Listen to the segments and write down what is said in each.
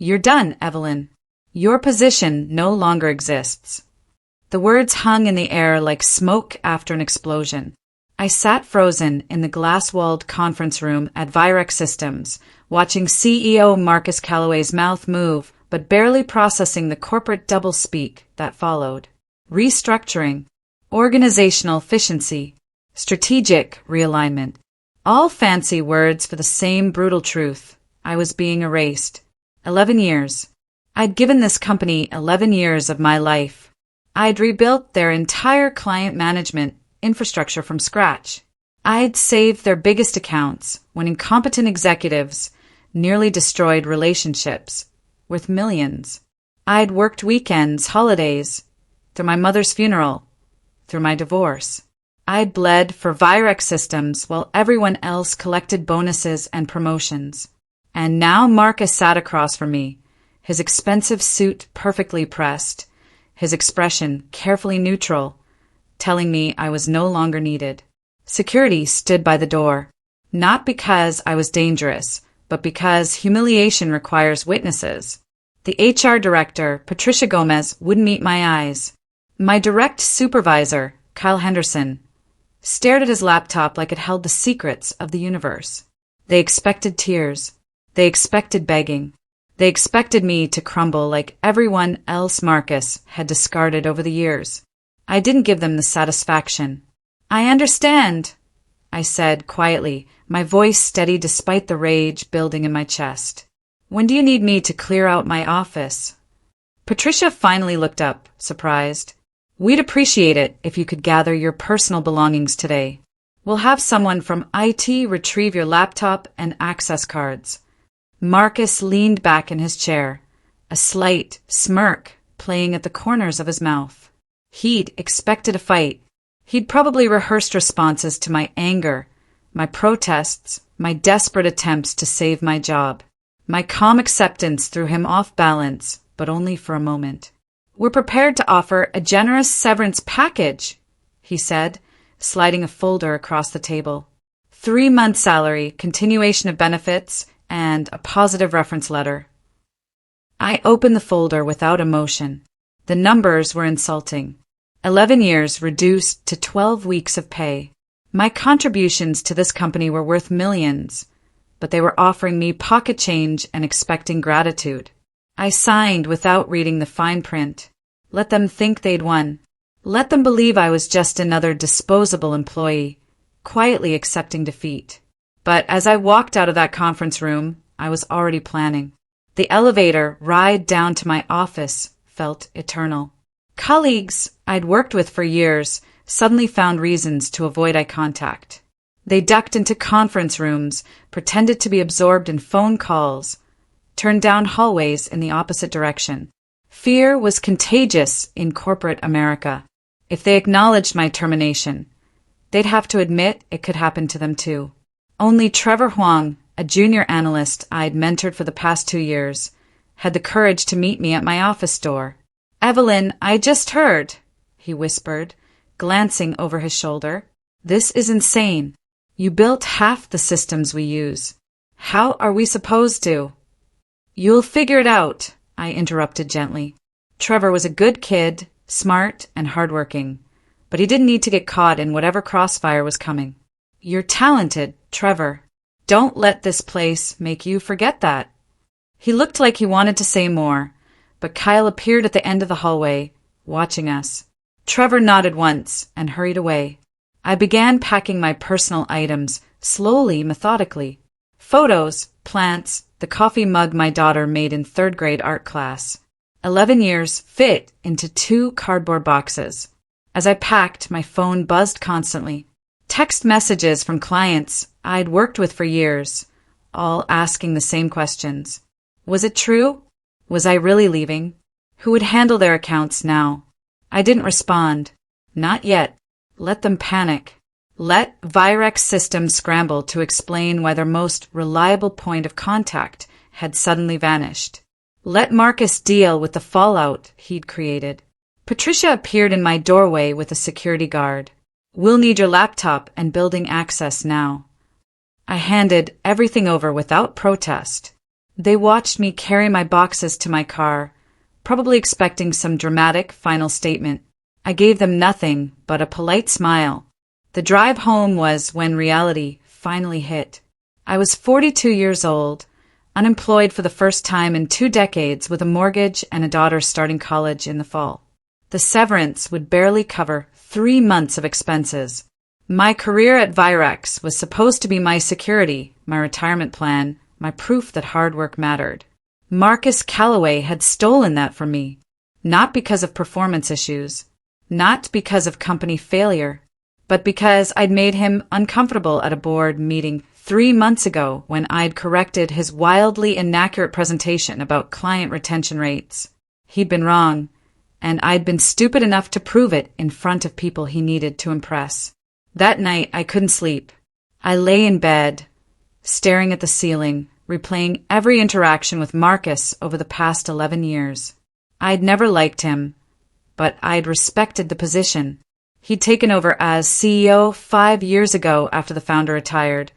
"You're done, Evelyn. Your position no longer exists." The words hung in the air like smoke after an explosion. I sat frozen in the glass-walled conference room at Virex Systems, watching CEO Marcus Calloway's mouth move, but barely processing the corporate doublespeak that followed. Restructuring, organizational efficiency, strategic realignment. All fancy words for the same brutal truth. I was being erased. 11 years. I'd given this company 11 years of my life. I'd rebuilt their entire client management infrastructure from scratch. I'd saved their biggest accounts when incompetent executives nearly destroyed relationships worth millions. I'd worked weekends, holidays, through my mother's funeral, through my divorce. I'd bled for Virex Systems while everyone else collected bonuses and promotions. And now Marcus sat across from me, his expensive suit perfectly pressed, his expression carefully neutral, telling me I was no longer needed. Security stood by the door, not because I was dangerous, but because humiliation requires witnesses. The HR director, Patricia Gomez, wouldn't meet my eyes. My direct supervisor, Kyle Henderson, stared at his laptop like it held the secrets of the universe. They expected tears. They expected begging. They expected me to crumble like everyone else Marcus had discarded over the years. I didn't give them the satisfaction. "I understand," I said quietly, my voice steady despite the rage building in my chest. "When do you need me to clear out my office?" Patricia finally looked up, surprised. "We'd appreciate it if you could gather your personal belongings today. We'll have someone from IT retrieve your laptop and access cards." Marcus leaned back in his chair, a slight smirk playing at the corners of his mouth. He'd expected a fight. He'd probably rehearsed responses to my anger, my protests, my desperate attempts to save my job. My calm acceptance threw him off balance, but only for a moment. "We're prepared to offer a generous severance package," he said, sliding a folder across the table. 3-month salary, continuation of benefits, and a positive reference letter. I opened the folder without emotion. The numbers were insulting. 11 years reduced to 12 weeks of pay. My contributions to this company were worth millions, but they were offering me pocket change and expecting gratitude. I signed without reading the fine print. Let them think they'd won. Let them believe I was just another disposable employee, quietly accepting defeat. But as I walked out of that conference room, I was already planning. The elevator ride down to my office felt eternal. Colleagues I'd worked with for years suddenly found reasons to avoid eye contact. They ducked into conference rooms, pretended to be absorbed in phone calls, turned down hallways in the opposite direction. Fear was contagious in corporate America. If they acknowledged my termination, they'd have to admit it could happen to them too. Only Trevor Huang, a junior analyst I'd mentored for the past 2 years, had the courage to meet me at my office door. "Evelyn, I just heard," he whispered, glancing over his shoulder. "This is insane. You built half the systems we use. How are we supposed to?" "You'll figure it out," I interrupted gently. Trevor was a good kid, smart and hardworking, but he didn't need to get caught in whatever crossfire was coming. "You're talented, Trevor. Don't let this place make you forget that." He looked like he wanted to say more, but Kyle appeared at the end of the hallway, watching us. Trevor nodded once and hurried away. I began packing my personal items, slowly, methodically. Photos, plants, the coffee mug my daughter made in 3rd grade art class. 11 years fit into 2 cardboard boxes. As I packed, my phone buzzed constantly. Text messages from clients I'd worked with for years, all asking the same questions. Was it true? Was I really leaving? Who would handle their accounts now? I didn't respond. Not yet. Let them panic. Let Virex Systems scramble to explain why their most reliable point of contact had suddenly vanished. Let Marcus deal with the fallout he'd created. Patricia appeared in my doorway with a security guard. "We'll need your laptop and building access now." I handed everything over without protest. They watched me carry my boxes to my car, probably expecting some dramatic final statement. I gave them nothing but a polite smile. The drive home was when reality finally hit. I was 42 years old, unemployed for the first time in 2 decades with a mortgage and a daughter starting college in the fall. The severance would barely cover 3 months of expenses. My career at Virex was supposed to be my security, my retirement plan, my proof that hard work mattered. Marcus Calloway had stolen that from me, not because of performance issues, not because of company failure, but because I'd made him uncomfortable at a board meeting 3 months ago when I'd corrected his wildly inaccurate presentation about client retention rates. He'd been wrong, and I'd been stupid enough to prove it in front of people he needed to impress. That night, I couldn't sleep. I lay in bed, staring at the ceiling, replaying every interaction with Marcus over the past 11 years. I'd never liked him, but I'd respected the position. He'd taken over as CEO 5 years ago after the founder retired,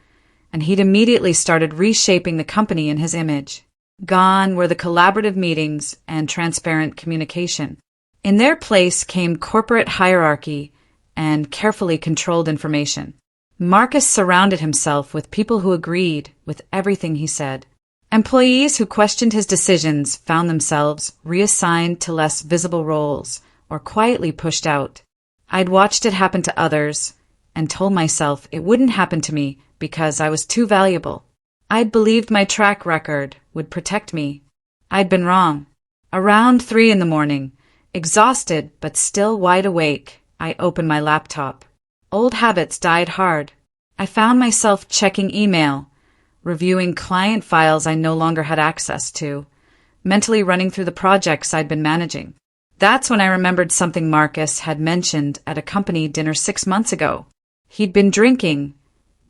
and he'd immediately started reshaping the company in his image. Gone were the collaborative meetings and transparent communication. In their place came corporate hierarchy and carefully controlled information. Marcus surrounded himself with people who agreed with everything he said. Employees who questioned his decisions found themselves reassigned to less visible roles or quietly pushed out. I'd watched it happen to others and told myself it wouldn't happen to me because I was too valuable. I'd believed my track record would protect me. I'd been wrong. Around 3 a.m, exhausted but still wide awake, I opened my laptop. Old habits died hard. I found myself checking email, reviewing client files I no longer had access to, mentally running through the projects I'd been managing. That's when I remembered something Marcus had mentioned at a company dinner 6 months ago. He'd been drinking,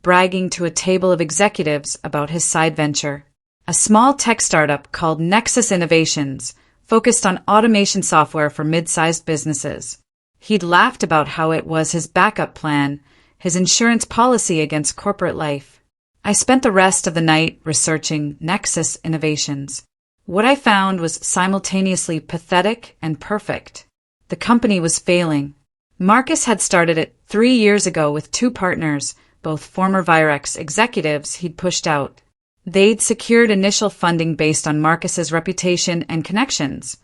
bragging to a table of executives about his side venture, a small tech startup called Nexus Innovations, focused on automation software for mid-sized businesses. He'd laughed about how it was his backup plan, his insurance policy against corporate life. I spent the rest of the night researching Nexus Innovations. What I found was simultaneously pathetic and perfect. The company was failing. Marcus had started it 3 years ago with 2 partners, both former Virex executives he'd pushed out. They'd secured initial funding based on Marcus's reputation and connections.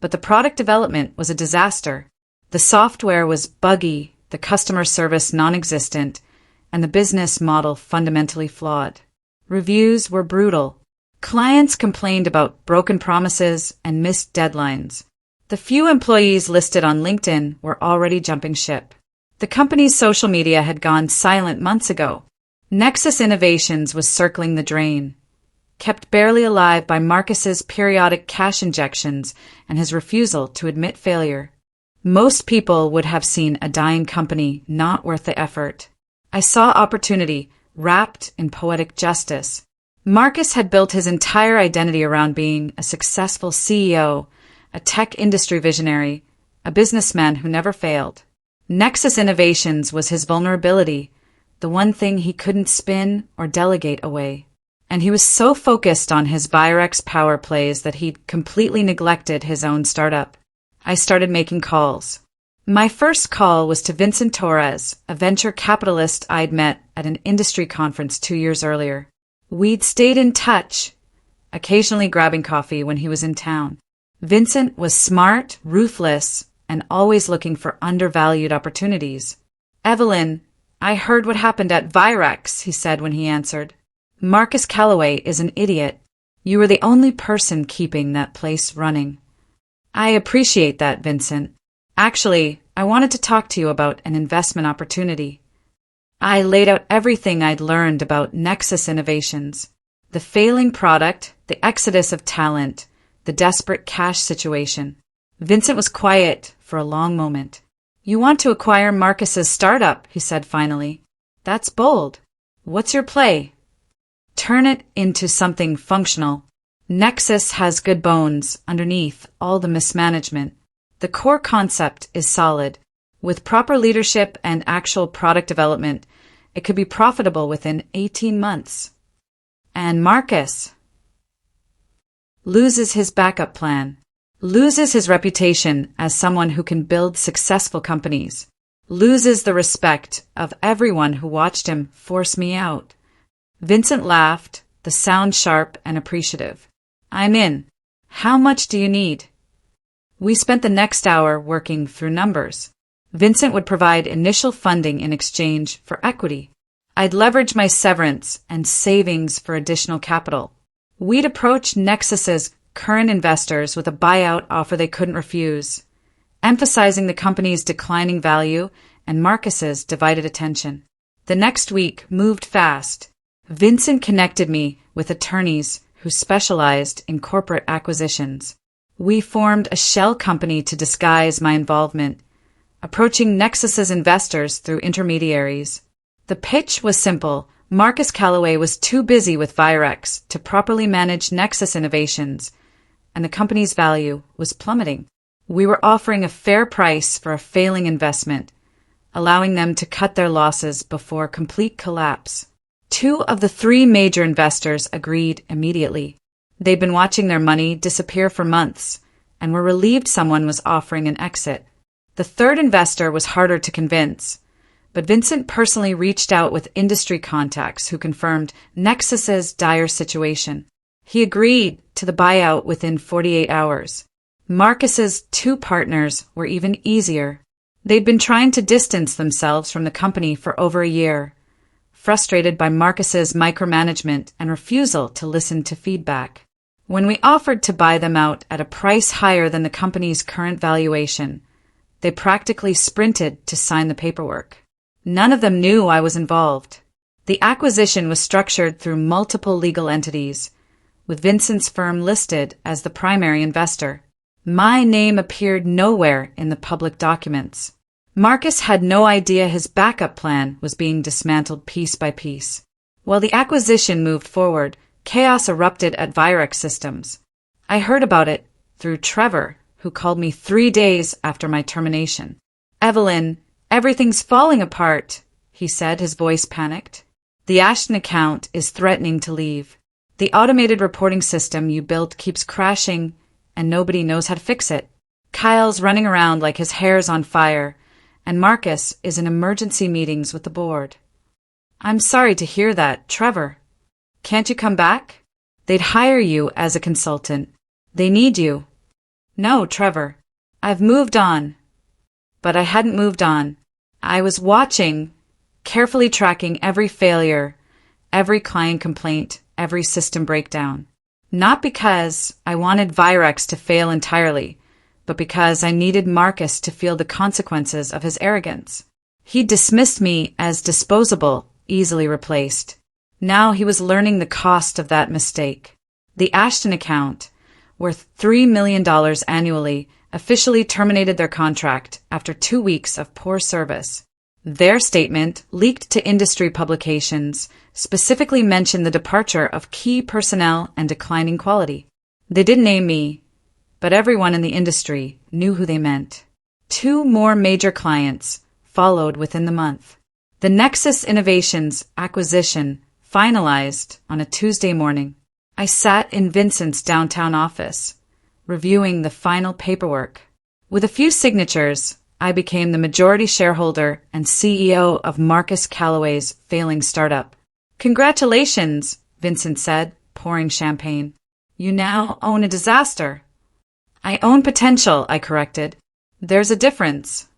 But the product development was a disaster. The software was buggy, the customer service non-existent, and the business model fundamentally flawed. Reviews were brutal. Clients complained about broken promises and missed deadlines. The few employees listed on LinkedIn were already jumping ship. The company's social media had gone silent months ago. Nexus Innovations was circling the drain, kept barely alive by Marcus's periodic cash injections and his refusal to admit failure. Most people would have seen a dying company not worth the effort. I saw opportunity wrapped in poetic justice. Marcus had built his entire identity around being a successful CEO, a tech industry visionary, a businessman who never failed. Nexus Innovations was his vulnerability, the one thing he couldn't spin or delegate away. And he was so focused on his Virex power plays that he'd completely neglected his own startup. I started making calls. My first call was to Vincent Torres, a venture capitalist I'd met at an industry conference 2 years earlier. We'd stayed in touch, occasionally grabbing coffee when he was in town. Vincent was smart, ruthless, and always looking for undervalued opportunities. "Evelyn, I heard what happened at Virex," he said when he answered. "Marcus Calloway is an idiot. You were the only person keeping that place running." "I appreciate that, Vincent. Actually, I wanted to talk to you about an investment opportunity." I laid out everything I'd learned about Nexus Innovations. The failing product, the exodus of talent, the desperate cash situation. Vincent was quiet for a long moment. "You want to acquire Marcus's startup," he said finally. "That's bold. What's your play?" "Turn it into something functional. Nexus has good bones underneath all the mismanagement. The core concept is solid. With proper leadership and actual product development, it could be profitable within 18 months. And Marcus, loses his backup plan, loses his reputation as someone who can build successful companies, loses the respect of everyone who watched him force me out. Vincent laughed, the sound sharp and appreciative. I'm in. How much do you need? We spent the next hour working through numbers. Vincent would provide initial funding in exchange for equity. I'd leverage my severance and savings for additional capital. We'd approach Nexus's current investors with a buyout offer they couldn't refuse, emphasizing the company's declining value and Marcus's divided attention. The next week moved fast. Vincent connected me with attorneys who specialized in corporate acquisitions. We formed a shell company to disguise my involvement, approaching Nexus's investors through intermediaries. The pitch was simple. Marcus Calloway was too busy with Virex to properly manage Nexus Innovations, and the company's value was plummeting. We were offering a fair price for a failing investment, allowing them to cut their losses before complete collapse. 2 of the 3 major investors agreed immediately. They'd been watching their money disappear for months and were relieved someone was offering an exit. The 3rd investor was harder to convince, but Vincent personally reached out with industry contacts who confirmed Nexus's dire situation. He agreed to the buyout within 48 hours. Marcus's 2 partners were even easier. They'd been trying to distance themselves from the company for over a year, frustrated by Marcus's micromanagement and refusal to listen to feedback. When we offered to buy them out at a price higher than the company's current valuation, they practically sprinted to sign the paperwork. None of them knew I was involved. The acquisition was structured through multiple legal entities, with Vincent's firm listed as the primary investor. My name appeared nowhere in the public documents. Marcus had no idea his backup plan was being dismantled piece by piece. While the acquisition moved forward, chaos erupted at Virex Systems. I heard about it through Trevor, who called me 3 days after my termination. Evelyn, everything's falling apart, he said, his voice panicked. The Ashton account is threatening to leave. The automated reporting system you built keeps crashing, and nobody knows how to fix it. Kyle's running around like his hair's on fire, and Marcus is in emergency meetings with the board. I'm sorry to hear that, Trevor. Can't you come back? They'd hire you as a consultant. They need you. No, Trevor. I've moved on. But I hadn't moved on. I was watching, carefully tracking every failure, every client complaint, every system breakdown. Not because I wanted Virex to fail entirely, but because I needed Marcus to feel the consequences of his arrogance. He dismissed me as disposable, easily replaced. Now he was learning the cost of that mistake. The Ashton account, worth $3 million annually, officially terminated their contract after 2 weeks of poor service. Their statement, leaked to industry publications, specifically mentioned the departure of key personnel and declining quality. They didn't name me, but everyone in the industry knew who they meant. 2 more major clients followed within the month. The Nexus Innovations acquisition finalized on a Tuesday morning. I sat in Vincent's downtown office, reviewing the final paperwork. With a few signatures, I became the majority shareholder and CEO of Marcus Calloway's failing startup. Congratulations, Vincent said, pouring champagne. You now own a disaster. I own potential, I corrected. There's a difference.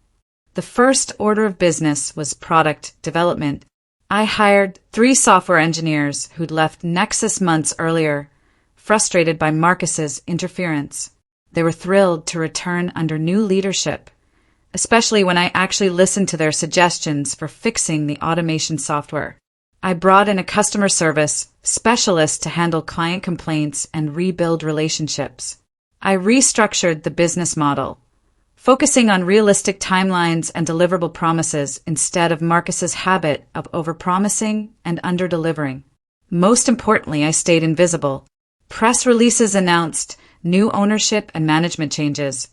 The first order of business was product development. I hired 3 software engineers who'd left Nexus months earlier, frustrated by Marcus's interference. They were thrilled to return under new leadership, especially when I actually listened to their suggestions for fixing the automation software. I brought in a customer service specialist to handle client complaints and rebuild relationships. I restructured the business model, focusing on realistic timelines and deliverable promises instead of Marcus's habit of overpromising and underdelivering. Most importantly, I stayed invisible. Press releases announced new ownership and management changes,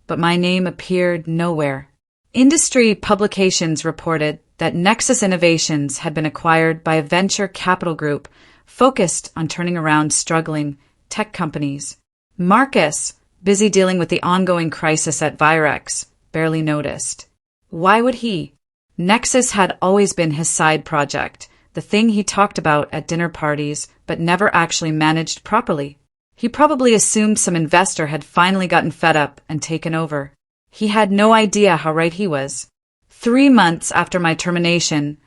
but my name appeared nowhere. Industry publications reported that Nexus Innovations had been acquired by a venture capital group focused on turning around struggling tech companies. Marcus, busy dealing with the ongoing crisis at Virex, barely noticed. Why would he? Nexus had always been his side project, the thing he talked about at dinner parties but never actually managed properly. He probably assumed some investor had finally gotten fed up and taken over. He had no idea how right he was. 3 months after my termination,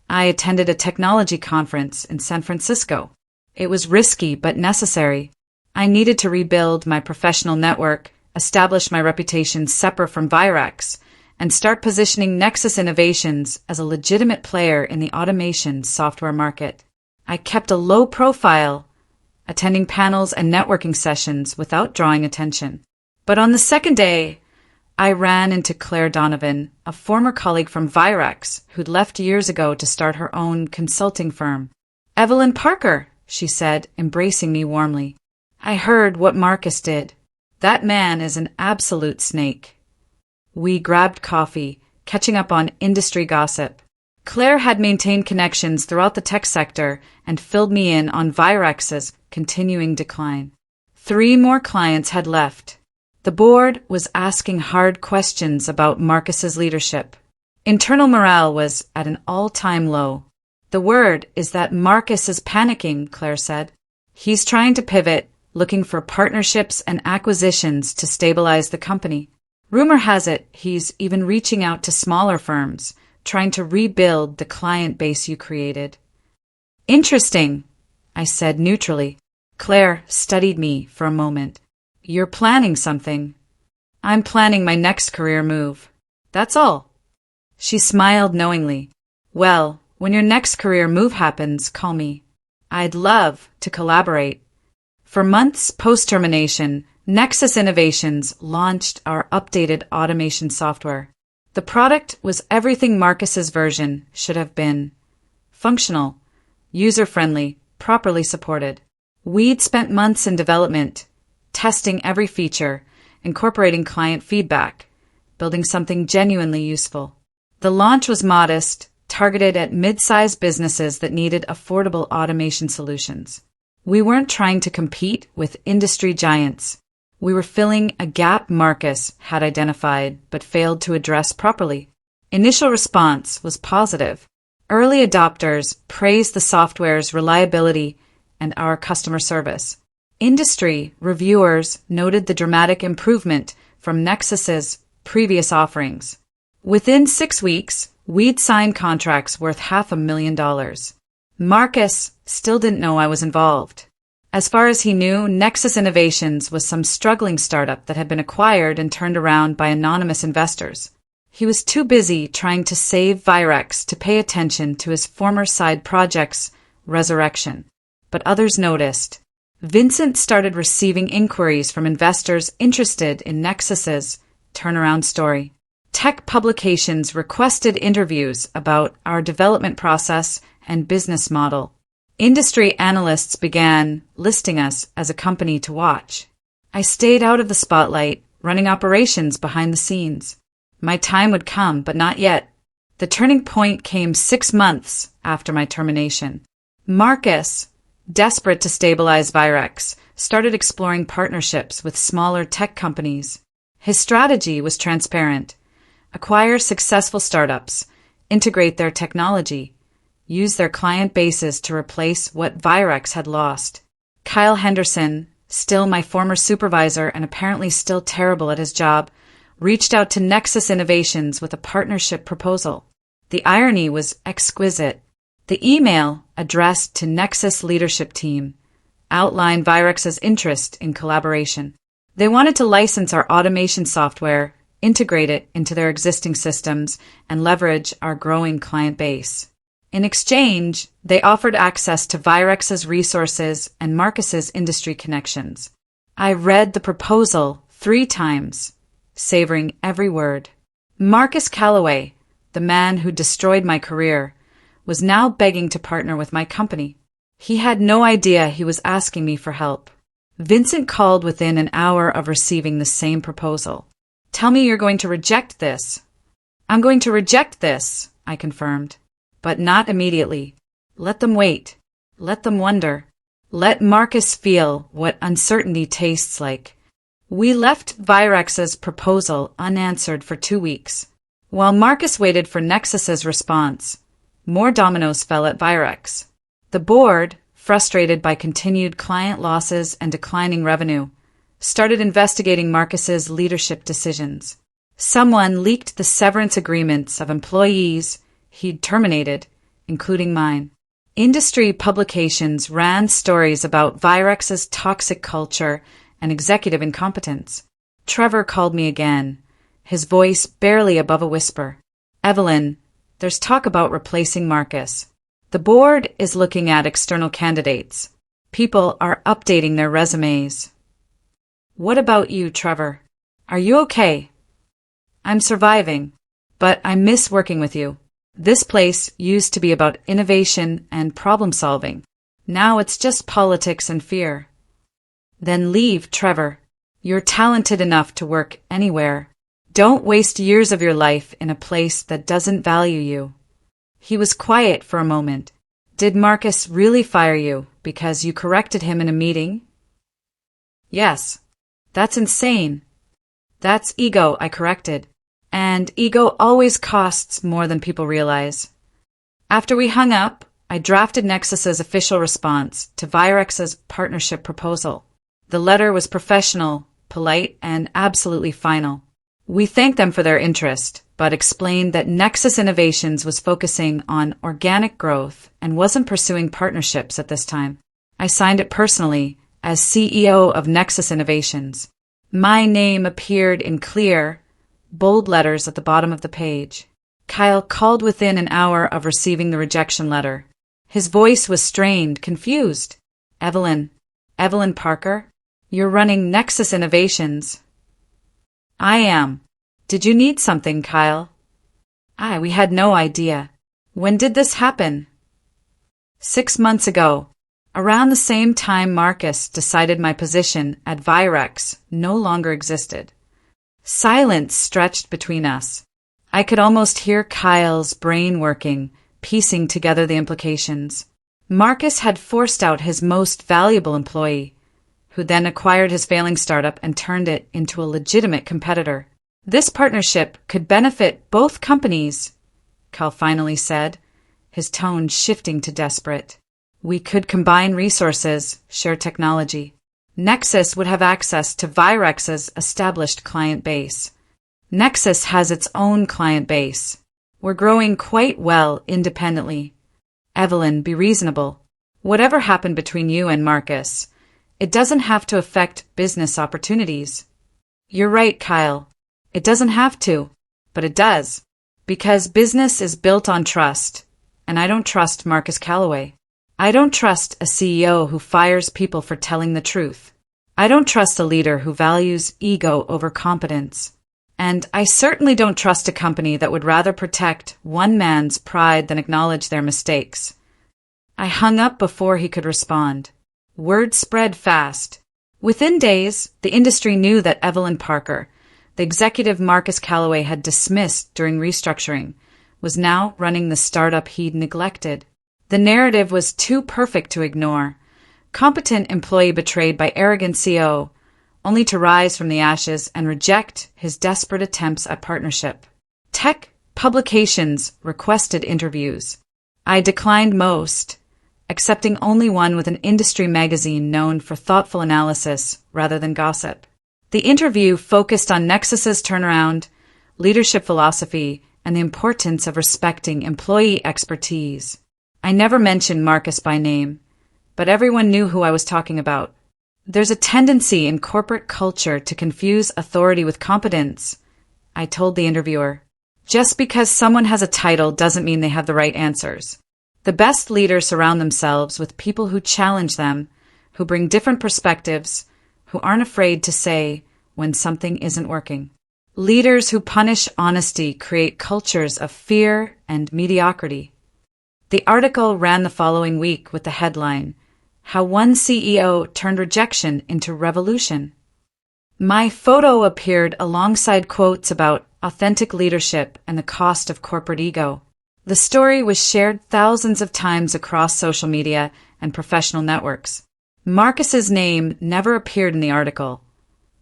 I attended a technology conference in San Francisco. It was risky but necessary. I needed to rebuild my professional network, establish my reputation separate from Virex, and start positioning Nexus Innovations as a legitimate player in the automation software market. I kept a low profile, attending panels and networking sessions without drawing attention. But on the second day, I ran into Claire Donovan, a former colleague from Virex who'd left years ago to start her own consulting firm. "Evelyn Parker," she said, embracing me warmly. "I heard what Marcus did. That man is an absolute snake." We grabbed coffee, catching up on industry gossip. Claire had maintained connections throughout the tech sector and filled me in on Virex's continuing decline. 3 more clients had left. The board was asking hard questions about Marcus's leadership. Internal morale was at an all-time low. "The word is that Marcus is panicking," Claire said. "He's trying to pivot, looking for partnerships and acquisitions to stabilize the company. Rumor has it he's even reaching out to smaller firms, trying to rebuild the client base you created." "Interesting," I said neutrally. Claire studied me for a moment. "You're planning something." "I'm planning my next career move. That's all." She smiled knowingly. "Well, when your next career move happens, call me. I'd love to collaborate." For months post-termination, Nexus Innovations launched our updated automation software. The product was everything Marcus's version should have been. Functional, user-friendly, properly supported. We'd spent months in development, testing every feature, incorporating client feedback, building something genuinely useful. The launch was modest, targeted at mid-sized businesses that needed affordable automation solutions. We weren't trying to compete with industry giants. We were filling a gap Marcus had identified but failed to address properly. Initial response was positive. Early adopters praised the software's reliability and our customer service. Industry reviewers noted the dramatic improvement from Nexus's previous offerings. Within 6 weeks, we'd signed contracts worth $500,000. Marcus still didn't know I was involved. As far as he knew, Nexus Innovations was some struggling startup that had been acquired and turned around by anonymous investors. He was too busy trying to save Virex to pay attention to his former side project's resurrection. But others noticed. Vincent started receiving inquiries from investors interested in Nexus's turnaround story. Tech publications requested interviews about our development process and business model. Industry analysts began listing us as a company to watch. I stayed out of the spotlight, running operations behind the scenes. My time would come, but not yet. The turning point came 6 months after my termination. Marcus, desperate to stabilize Virex, started exploring partnerships with smaller tech companies. His strategy was transparent. Acquire successful startups, integrate their technology, use their client bases to replace what Virex had lost. Kyle Henderson, still my former supervisor and apparently still terrible at his job, reached out to Nexus Innovations with a partnership proposal. The irony was exquisite. The email, addressed to Nexus leadership team, outlined Virex's interest in collaboration. They wanted to license our automation software, integrate it into their existing systems, and leverage our growing client base. In exchange, they offered access to Virex's resources and Marcus's industry connections. I read the proposal 3 times, savoring every word. Marcus Calloway, the man who destroyed my career, was now begging to partner with my company. He had no idea he was asking me for help. Vincent called within an hour of receiving the same proposal. "Tell me you're going to reject this." "I'm going to reject this," I confirmed. "But not immediately. Let them wait. Let them wonder." Let Marcus feel what uncertainty tastes like. We left Virex's proposal unanswered for 2 weeks. While Marcus waited for Nexus's response, more dominoes fell at Virex. The board, frustrated by continued client losses and declining revenue, started investigating Marcus's leadership decisions. Someone leaked the severance agreements of employees he'd terminated, including mine. Industry publications ran stories about Virex's toxic culture and executive incompetence. Trevor called me again, his voice barely above a whisper. "Evelyn, there's talk about replacing Marcus. The board is looking at external candidates. People are updating their resumes." "What about you, Trevor? Are you okay?" "I'm surviving, but I miss working with you. This place used to be about innovation and problem solving. Now it's just politics and fear." "Then leave, Trevor. You're talented enough to work anywhere. Don't waste years of your life in a place that doesn't value you." He was quiet for a moment. "Did Marcus really fire you because you corrected him in a meeting?" "Yes. That's insane. That's ego I corrected. And ego always costs more than people realize." After we hung up, I drafted Nexus's official response to Virex's partnership proposal. The letter was professional, polite, and absolutely final. We thanked them for their interest, but explained that Nexus Innovations was focusing on organic growth and wasn't pursuing partnerships at this time. I signed it personally as CEO of Nexus Innovations. My name appeared in clear, bold letters at the bottom of the page. Kyle called within an hour of receiving the rejection letter. His voice was strained, confused. Evelyn Parker? You're running Nexus Innovations." "I am. Did you need something, Kyle?" We had no idea. When did this happen?" 6 months ago. Around the same time Marcus decided my position at Virex no longer existed." Silence stretched between us. I could almost hear Kyle's brain working, piecing together the implications. Marcus had forced out his most valuable employee, who then acquired his failing startup and turned it into a legitimate competitor. "This partnership could benefit both companies," Kyle finally said, his tone shifting to desperate. "We could combine resources, share technology. Nexus would have access to Virex's established client base. Nexus has its own client base. We're growing quite well independently. Evelyn, be reasonable. Whatever happened between you and Marcus, it doesn't have to affect business opportunities." "You're right, Kyle. It doesn't have to, but it does. Because business is built on trust, and I don't trust Marcus Calloway. I don't trust a CEO who fires people for telling the truth. I don't trust a leader who values ego over competence. And I certainly don't trust a company that would rather protect one man's pride than acknowledge their mistakes." I hung up before he could respond. Word spread fast. Within days, the industry knew that Evelyn Parker, the executive Marcus Calloway had dismissed during restructuring, was now running the startup he'd neglected. The narrative was too perfect to ignore. Competent employee betrayed by arrogant CEO, only to rise from the ashes and reject his desperate attempts at partnership. Tech publications requested interviews. I declined most, accepting only one with an industry magazine known for thoughtful analysis rather than gossip. The interview focused on Nexus's turnaround, leadership philosophy, and the importance of respecting employee expertise. I never mentioned Marcus by name, but everyone knew who I was talking about. There's a tendency in corporate culture to confuse authority with competence, I told the interviewer. Just because someone has a title doesn't mean they have the right answers. The best leaders surround themselves with people who challenge them, who bring different perspectives, who aren't afraid to say when something isn't working. Leaders who punish honesty create cultures of fear and mediocrity. The article ran the following week with the headline, "How One CEO Turned Rejection into Revolution." My photo appeared alongside quotes about authentic leadership and the cost of corporate ego. The story was shared thousands of times across social media and professional networks. Marcus's name never appeared in the article,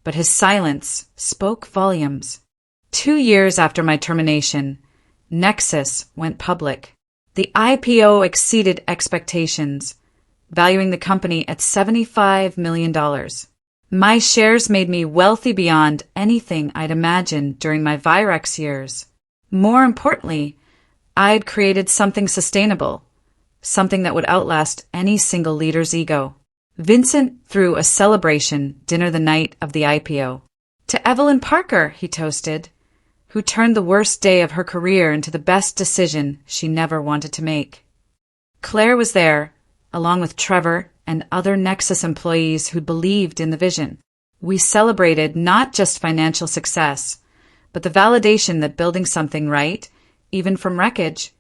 but his silence spoke volumes. 2 years after my termination, Nexus went public. The IPO exceeded expectations, valuing the company at $75 million. My shares made me wealthy beyond anything I'd imagined during my Virex years. More importantly, I'd created something sustainable, something that would outlast any single leader's ego. Vincent threw a celebration dinner the night of the IPO. To Evelyn Parker, he toasted, who turned the worst day of her career into the best decision she never wanted to make. Claire was there, along with Trevor and other Nexus employees who believed in the vision. We celebrated not just financial success, but the validation that building something right, even from wreckage,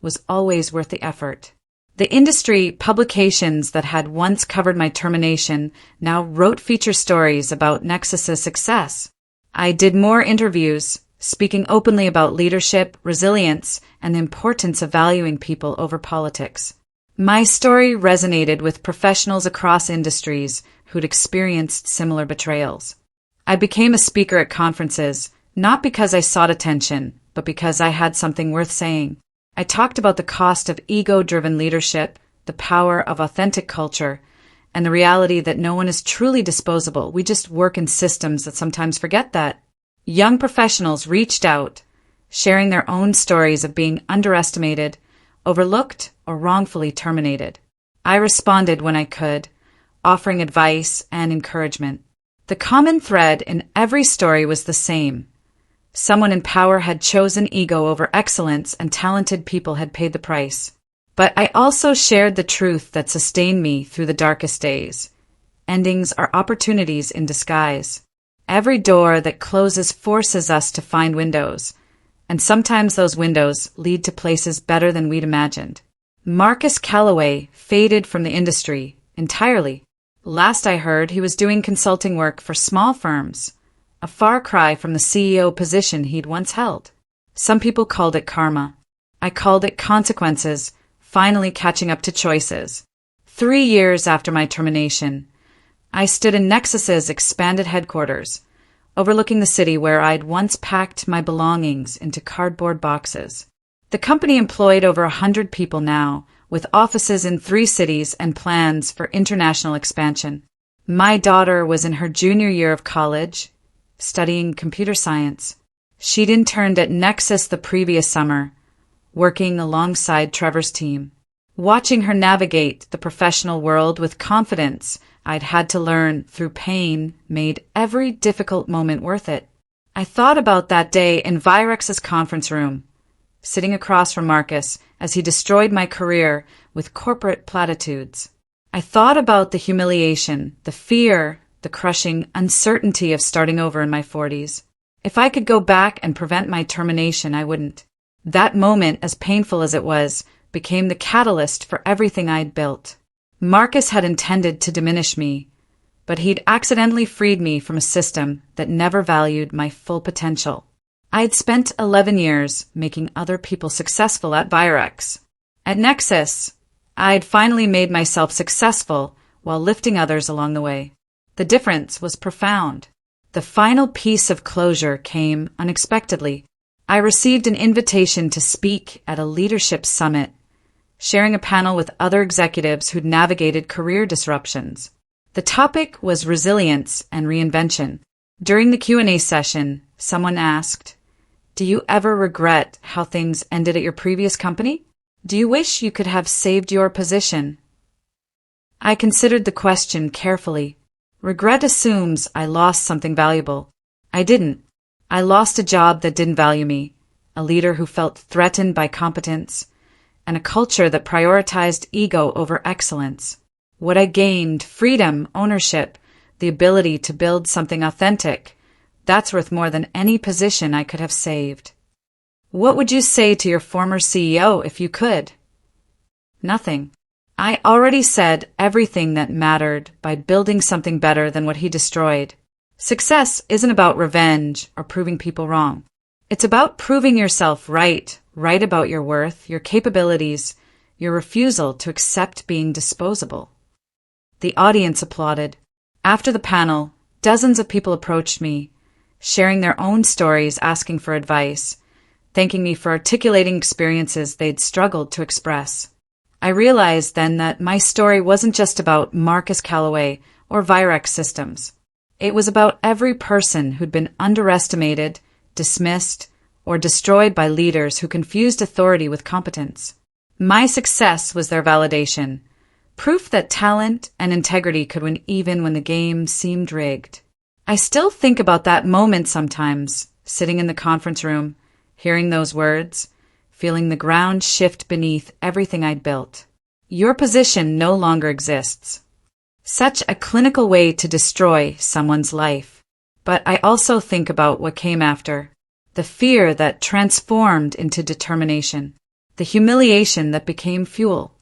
was always worth the effort. The industry publications that had once covered my termination now wrote feature stories about Nexus's success. I did more interviews, speaking openly about leadership, resilience, and the importance of valuing people over politics. My story resonated with professionals across industries who'd experienced similar betrayals. I became a speaker at conferences, not because I sought attention, but because I had something worth saying. I talked about the cost of ego-driven leadership, the power of authentic culture, and the reality that no one is truly disposable. We just work in systems that sometimes forget that. Young professionals reached out, sharing their own stories of being underestimated, overlooked, or wrongfully terminated. I responded when I could, offering advice and encouragement. The common thread in every story was the same. Someone in power had chosen ego over excellence, and talented people had paid the price. But I also shared the truth that sustained me through the darkest days. Endings are opportunities in disguise. Every door that closes forces us to find windows, and sometimes those windows lead to places better than we'd imagined. Marcus Calloway faded from the industry entirely. Last I heard, he was doing consulting work for small firms, a far cry from the CEO position he'd once held. Some people called it karma. I called it consequences, finally catching up to choices. 3 years after my termination, I stood in Nexus's expanded headquarters, overlooking the city where I'd once packed my belongings into cardboard boxes. The company employed over 100 people now, with offices in 3 cities and plans for international expansion. My daughter was in her junior year of college, studying computer science. She'd interned at Nexus the previous summer, working alongside Trevor's team. Watching her navigate the professional world with confidence I'd had to learn through pain made every difficult moment worth it. I thought about that day in Virex's conference room, sitting across from Marcus as he destroyed my career with corporate platitudes. I thought about the humiliation, the fear, the crushing uncertainty of starting over in my 40s. If I could go back and prevent my termination, I wouldn't. That moment, as painful as it was, became the catalyst for everything I'd built. Marcus had intended to diminish me, but he'd accidentally freed me from a system that never valued my full potential. I'd spent 11 years making other people successful at Virex. At Nexus, I'd finally made myself successful while lifting others along the way. The difference was profound. The final piece of closure came unexpectedly. I received an invitation to speak at a leadership summit, sharing a panel with other executives who'd navigated career disruptions. The topic was resilience and reinvention. During the Q&A session, someone asked, "Do you ever regret how things ended at your previous company? Do you wish you could have saved your position?" I considered the question carefully. Regret assumes I lost something valuable. I didn't. I lost a job that didn't value me, a leader who felt threatened by competence, and a culture that prioritized ego over excellence. What I gained, freedom, ownership, the ability to build something authentic, that's worth more than any position I could have saved. What would you say to your former CEO if you could? Nothing. I already said everything that mattered by building something better than what he destroyed. Success isn't about revenge or proving people wrong. It's about proving yourself right about your worth, your capabilities, your refusal to accept being disposable. The audience applauded. After the panel, dozens of people approached me, sharing their own stories, asking for advice, thanking me for articulating experiences they'd struggled to express. I realized then that my story wasn't just about Marcus Calloway or Virex Systems. It was about every person who'd been underestimated, dismissed, or destroyed by leaders who confused authority with competence. My success was their validation, proof that talent and integrity could win even when the game seemed rigged. I still think about that moment sometimes, sitting in the conference room, hearing those words, feeling the ground shift beneath everything I'd built. Your position no longer exists. Such a clinical way to destroy someone's life. But I also think about what came after. The fear that transformed into determination. The humiliation that became fuel.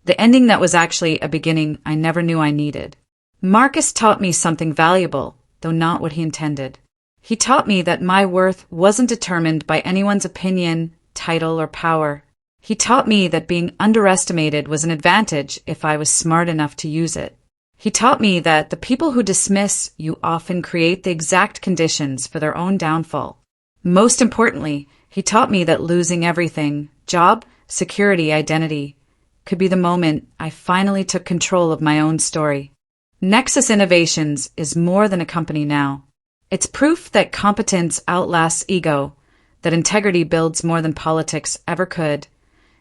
The ending that was actually a beginning I never knew I needed. Marcus taught me something valuable, though not what he intended. He taught me that my worth wasn't determined by anyone's opinion, title, or power. He taught me that being underestimated was an advantage if I was smart enough to use it. He taught me that the people who dismiss you often create the exact conditions for their own downfall. Most importantly, he taught me that losing everything, job, security, identity, could be the moment I finally took control of my own story. Nexus Innovations is more than a company now. It's proof that competence outlasts ego, that integrity builds more than politics ever could,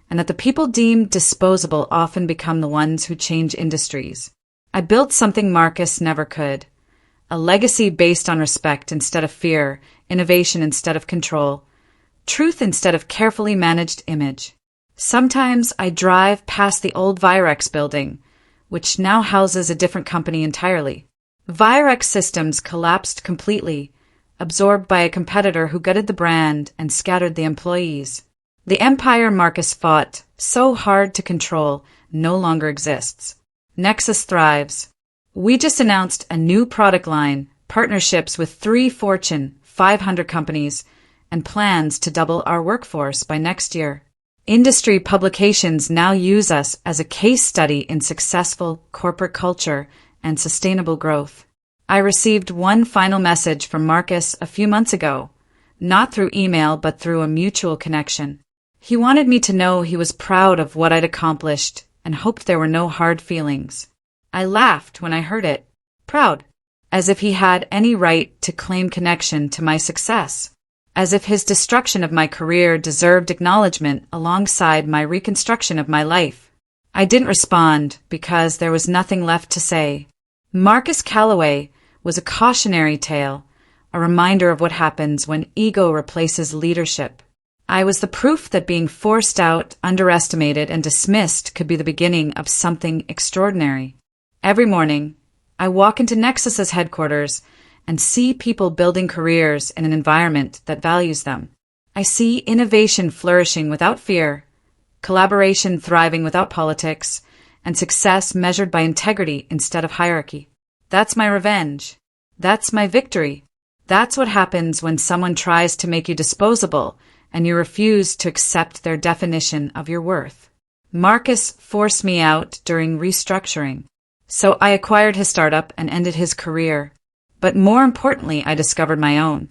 and that the people deemed disposable often become the ones who change industries. I built something Marcus never could. A legacy based on respect instead of fear, innovation instead of control, truth instead of carefully managed image. Sometimes I drive past the old Virex building, which now houses a different company entirely. Virex Systems collapsed completely, absorbed by a competitor who gutted the brand and scattered the employees. The empire Marcus fought so hard to control no longer exists. Nexus thrives. We just announced a new product line, partnerships with 3 Fortune 500 companies, and plans to double our workforce by next year. Industry publications now use us as a case study in successful corporate culture and sustainable growth. I received one final message from Marcus a few months ago, not through email but through a mutual connection. He wanted me to know he was proud of what I'd accomplished and hoped there were no hard feelings. I laughed when I heard it. Proud. As if he had any right to claim connection to my success. As if his destruction of my career deserved acknowledgement alongside my reconstruction of my life. I didn't respond because there was nothing left to say. Marcus Calloway was a cautionary tale, a reminder of what happens when ego replaces leadership. I was the proof that being forced out, underestimated, and dismissed could be the beginning of something extraordinary. Every morning, I walk into Nexus's headquarters and see people building careers in an environment that values them. I see innovation flourishing without fear, collaboration thriving without politics, and success measured by integrity instead of hierarchy. That's my revenge. That's my victory. That's what happens when someone tries to make you disposable and you refuse to accept their definition of your worth. Marcus forced me out during restructuring. So I acquired his startup and ended his career. But more importantly, I discovered my own.